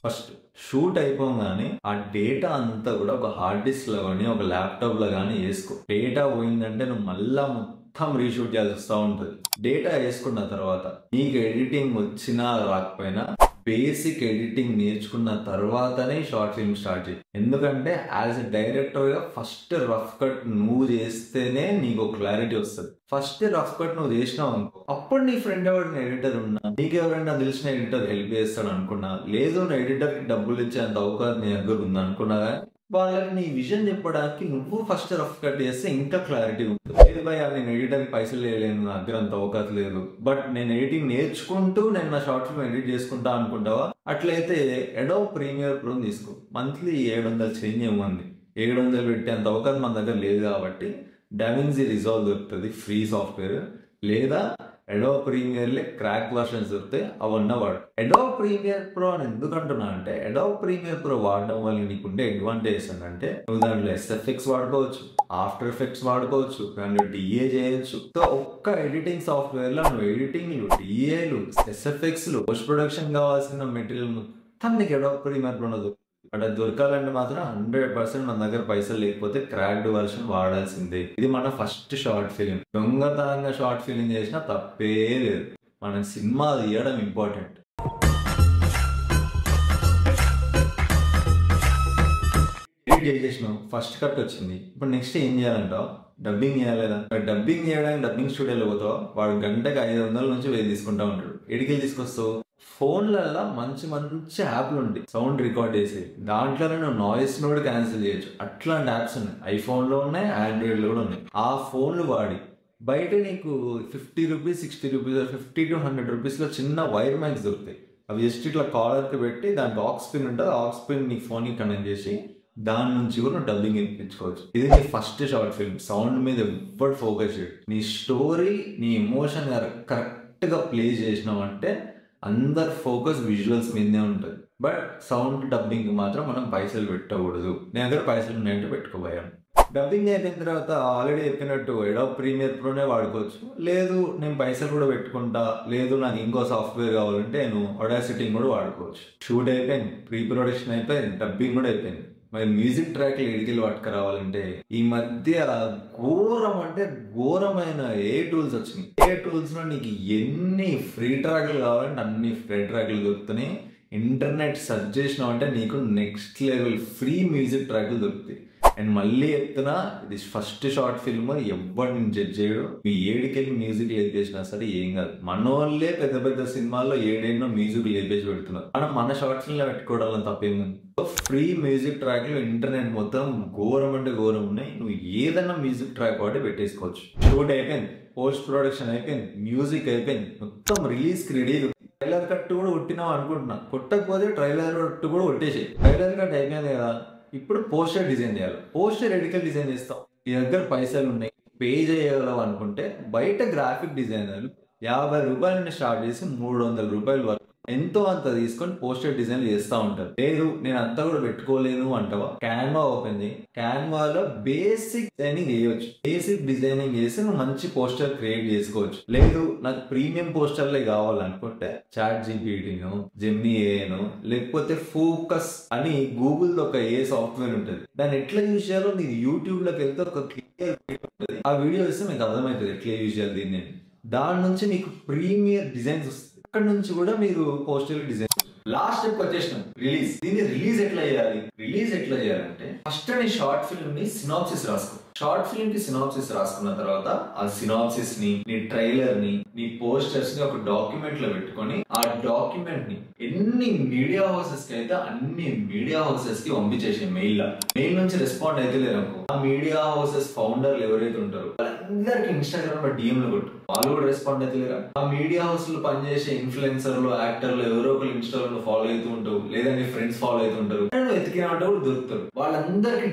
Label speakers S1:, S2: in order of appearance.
S1: First shoot అయిపోగానే ఆ data అంతా కూడా ఒక హార్డ్ డిస్క్ లో కానీ ఒక ల్యాప్టాప్ లో కానీ వేసుకో. డేటా పోయిందంటే నువ్వు మళ్ళా మొత్తం రీషూట్ చేయాల్సి వస్తూ ఉంటుంది. డేటా వేసుకున్న తర్వాత నీకు ఎడిటింగ్ వచ్చినా రాకపోయినా బేసిక్ ఎడిటింగ్ నేర్చుకున్న తర్వాతనే షార్ట్ ఫిల్మ్ స్టార్ట్ చేయి. ఎందుకంటే యాజ్ ఎ డైరెక్టర్ గా ఫస్ట్ రఫ్ కట్ నువ్వు చేస్తేనే నీకు క్లారిటీ వస్తుంది. ఫస్ట్ రఫ్ కట్ నువ్వు చేసినావు అనుకో, అప్పుడు నీ ఫ్రెండ్ ఎవరైనా ఎడిటర్ ఉన్నా, నీకు ఎవరైనా తెలిసిన ఎడిటర్ హెల్ప్ చేస్తాడు అనుకున్నా, లేదు నువ్వు ఎడిటర్ కి డబ్బులు ఇచ్చేంత అవకాశం నీ దగ్గర ఉంది అనుకున్నా, వాళ్ళకి నీ విజన్ చెప్పడానికి నువ్వు ఫస్ట్ రఫ్ కట్ చేస్తే ఇంకా క్లారిటీ ఉంటుంది. లేదు భయ్యా నేను ఎడిటర్ పైసలు వేయలేను, నా దగ్గర అంత అవకాశం లేదు, బట్ నేను ఎడిటింగ్ నేర్చుకుంటూ నేను నా షార్ట్ ఫిల్మ్ ఎడిట్ చేసుకుంటా అనుకుంటావా, అట్లయితే అడోబ్ ప్రీమియర్ ప్రో తీసుకో. మంత్లీ 700 చేంజ్ ఏముంది, 700 పెట్టేంత అవకాశం మన దగ్గర లేదు. కాబట్టి డావిన్సీ రిజాల్వ్ దొరుకుతుంది ఫ్రీ సాఫ్ట్వేర్, లేదా అడోబ్ ప్రీమియర్ లే క్రాక్ వర్షన్స్ దొరుకుతాయి, అవన్నీ వాడు. అడోబ్ ప్రీమియర్ ప్రో అని ఎందుకు అంటున్నా అంటే, అడోబ్ ప్రీమియర్ ప్రో వాడడం వల్ల నీకుండే అడ్వాంటేజ్ అంటే నువ్వు దాంట్లో SFX వాడుకోవచ్చు, ఆఫ్టర్ ఎఫెక్ట్స్ వాడుకోవచ్చు, దాంట్లో DA చేయొచ్చు. సో ఒక్క ఎడిటింగ్ సాఫ్ట్వేర్ లో నువ్వు ఎడిటింగ్లు, DAలు, SFXలు, పోస్ట్ ప్రొడక్షన్ కావాల్సిన మెటీరియల్ మొత్తం నీకు అడోబ్ ప్రీమియర్ ప్రో దొరుకుతుంది. బట్ అది దొరకాలంటే మాత్రం 100% మన దగ్గర పైసలు లేకపోతే క్రాక్డ్ వర్షన్ వాడాల్సిందే. ఇది మన ఫస్ట్ షార్ట్ ఫిలిం. దొంగతనంగా షార్ట్ ఫిలిం చేసినా తప్పే లేదు, మనం సినిమా తీయడం ఇంపార్టెంట్. ఎడిట్ చేసినావు, ఫస్ట్ కట్ వచ్చింది, ఇప్పుడు నెక్స్ట్ ఏం చేయాలంటావు? డబ్బింగ్ చేయాలేదా? డబ్బింగ్ చేయడానికి డబ్బింగ్ స్టూడియోలో పోతావు, వాడు గంటకి 500 నుంచి 1000 తీసుకుంటా ఉంటాడు. ఎడికెళ్ళి తీసుకొస్తావు? ఫోన్లలో మంచి మంచి యాప్లు ఉంటాయి సౌండ్ రికార్డ్ చేసి, దాంట్లోనే నువ్వు నాయిస్ కూడా క్యాన్సిల్ చేయొచ్చు. అట్లాంటి యాప్స్ ఉన్నాయి, ఐఫోన్లో ఉన్నాయి, ఆండ్రాయిడ్లో కూడా ఉన్నాయి. ఆ ఫోన్లు వాడి బయట నీకు 50 రూపీస్, 60 రూపీస్, 50 to 100 రూపీస్లో చిన్న వైర్ మైక్స్ దొరుకుతాయి. అవి జస్ట్ ఇట్లా కాలర్కి పెట్టి దాంట్లో ఆక్స్ పిన్ ఉంటుంది, ఆక్స్ పిన్ నీ ఫోన్కి కనెక్ట్ చేసి దాని నుంచి కూడా నువ్వు డబ్బింగ్ ఇప్పించుకోవచ్చు. ఇది నీ ఫస్ట్ షార్ట్ ఫిల్మ్. సౌండ్ మీద ఎవ్వరు ఫోకస్ చేయడు. నీ స్టోరీ, నీ ఎమోషన్ కరెక్ట్గా ప్లే చేసినావు అంటే అందరు ఫోకస్ విజువల్స్ మీదే ఉంటుంది. బట్ సౌండ్ డబ్బింగ్ మాత్రం మనం పైసలు పెట్టకూడదు. నేను దగ్గర పైసలు ఉన్నాయంటే పెట్టుకోబోయాను. డబ్బింగ్ అయిపోయిన తర్వాత ఆల్రెడీ చెప్పినట్టు అడోబ్ ప్రీమియర్ ప్రోనే వాడుకోవచ్చు, లేదు నేను పైసలు కూడా పెట్టుకుంటా, లేదు నాకు ఇంకో సాఫ్ట్వేర్ కావాలంటే నేను ఆడాసిటీ కూడా వాడుకోవచ్చు. షూట్ అయిపోయింది, ప్రీ ప్రొడక్షన్ అయిపోయింది, డబ్బింగ్ కూడా అయిపోయింది. మరి మ్యూజిక్ ట్రాక్లు ఎడికెళ్ళి పట్టుకురావాలంటే ఈ మధ్య ఘోరం అంటే ఘోరమైన ఏ టూల్స్ వచ్చినాయి. ఏ టూల్స్ లో నీకు ఎన్ని ఫ్రీ ట్రాక్లు కావాలంటే అన్ని ఫ్రీ ట్రాక్లు దొరుకుతున్నాయి. ఇంటర్నెట్ సెర్చ్ చేసినావు అంటే నీకు నెక్స్ట్ లెవెల్ ఫ్రీ మ్యూజిక్ ట్రాక్లు దొరుకుతాయి. అండ్ మళ్ళీ చెప్తున్నా, ఇది ఫస్ట్ షార్ట్ ఫిల్మ్, ఎవ్వరిని జడ్జ్ చేయడు. మీ ఏడికెళ్ళి మ్యూజిక్ లేపేసినా సరే ఏం కాదు. మన వాళ్ళే పెద్ద పెద్ద సినిమాల్లో ఏడైనా మ్యూజిక్ లేపేసి పెడుతున్నారు, మనం మన షార్ట్ ఫిల్మ్ లో పెట్టుకోవడం తప్పేముంది. ఫ్రీ మ్యూజిక్ ట్రాక్లు ఇంటర్నెట్ మొత్తం ఘోరం అంటే ఘోరం ఉన్నాయి. నువ్వు ఏదైనా మ్యూజిక్ ట్రాక్ వాటి పెట్టేసుకోవచ్చు. షూట్ అయిపోయింది, పోస్ట్ ప్రొడక్షన్ అయిపోయింది, మ్యూజిక్ అయిపోయింది, మొత్తం రిలీజ్ కి రెడీ. ట్రైలర్ కట్ కూడా కొట్టినావు అనుకుంటున్నా, కొట్టకపోతే ట్రైలర్ కట్ కూడా కొట్టేసి. ట్రైలర్ కట్ అయిపోయింది కదా, ఇప్పుడు పోస్టర్ డిజైన్ చేయాలి. పోస్టర్ ఎడికల్ డిజైన్ చేస్తాం, ఈ దగ్గర పైసలు ఉన్నాయి, పే చేయగలవు అనుకుంటే బయట గ్రాఫిక్ డిజైనర్లు 50 రూపాయల నుండి స్టార్ట్ చేసి 300 రూపాయల వరకు ఎంతో అంత తీసుకొని పోస్టర్ డిజైన్ చేస్తూ ఉంటారు. లేదు నేను అంతా కూడా పెట్టుకోలేను అంటావా, క్యాన్వా ఓపెన్ చేయి, క్యాన్వాలో బేసిక్ డిజైనింగ్ చేయొచ్చు. బేసిక్ డిజైనింగ్ చేసి నువ్వు మంచి పోస్టర్ క్రియేట్ చేసుకోవచ్చు. లేదు నాకు ప్రీమియం పోస్టర్లే కావాలనుకుంటే చాట్ జీపీటీను, జెమినీ ఏను, లేకపోతే ఫోకస్ అని గూగుల్ ఒక ఏ సాఫ్ట్వేర్ ఉంటుంది, దాన్ని ఎట్లా యూజ్ చేయాలో నీకు యూట్యూబ్ లోకి వెళ్తే ఒక క్లియర్ ఉంటుంది. ఆ వీడియో ఇస్తే మీకు అర్థమవుతుంది ఎట్లా యూజ్ చేయాలి దీన్ని. దాని నుంచి మీకు ప్రీమియర్ డిజైన్స్ వస్తుంది, అక్కడ నుంచి కూడా మీరు పోస్టర్ డిజైన్. లాస్ట్ స్టెప్ వచ్చేసినాం, రిలీజ్. దీన్ని రిలీజ్ ఎట్లా చేయాలి? రిలీజ్ ఎట్లా చేయాలంటే ఫస్ట్ నీ షార్ట్ ఫిల్మ్ ని సినాప్సిస్ రాసుకో. షార్ట్ ఫిల్మ్ కి సినాప్సిస్ రాసుకున్న తర్వాత ఆ సినాప్సిస్ ని, నీ ట్రైలర్ ని, నీ పోస్టర్స్ ని ఒక డాక్యుమెంట్ లో పెట్టుకొని ఆ డాక్యుమెంట్ ని ఎన్ని మీడియా హౌసెస్ కి అయితే అన్ని మీడియా హౌసెస్ కి పంపించేసి మెయిల్ నుంచి రెస్పాండ్ అయితే లేదనుకో, ఆ మీడియా హౌసెస్ ఫౌండర్లు ఎవరైతే ఉంటారో వాళ్ళందరికి ఇన్స్టాగ్రామ్ లో DM లో కొట్టు, వాళ్ళు కూడా రెస్పాండ్ అయితే లేరా. ఆ మీడియా హౌస్ లో పనిచేసే ఇన్ఫ్లుయెన్సర్లు, యాక్టర్లు ఎవరో ఒకరు ఇన్స్టాగ్రామ్ లో ఫాలో అవుతూ ఉంటారు, లేదా నీ ఫ్రెండ్స్ ఫాలో అవుతూ ఉంటారు, ఎతికినా అంటే కూడా దొరుకుతారు. వాళ్ళందరికి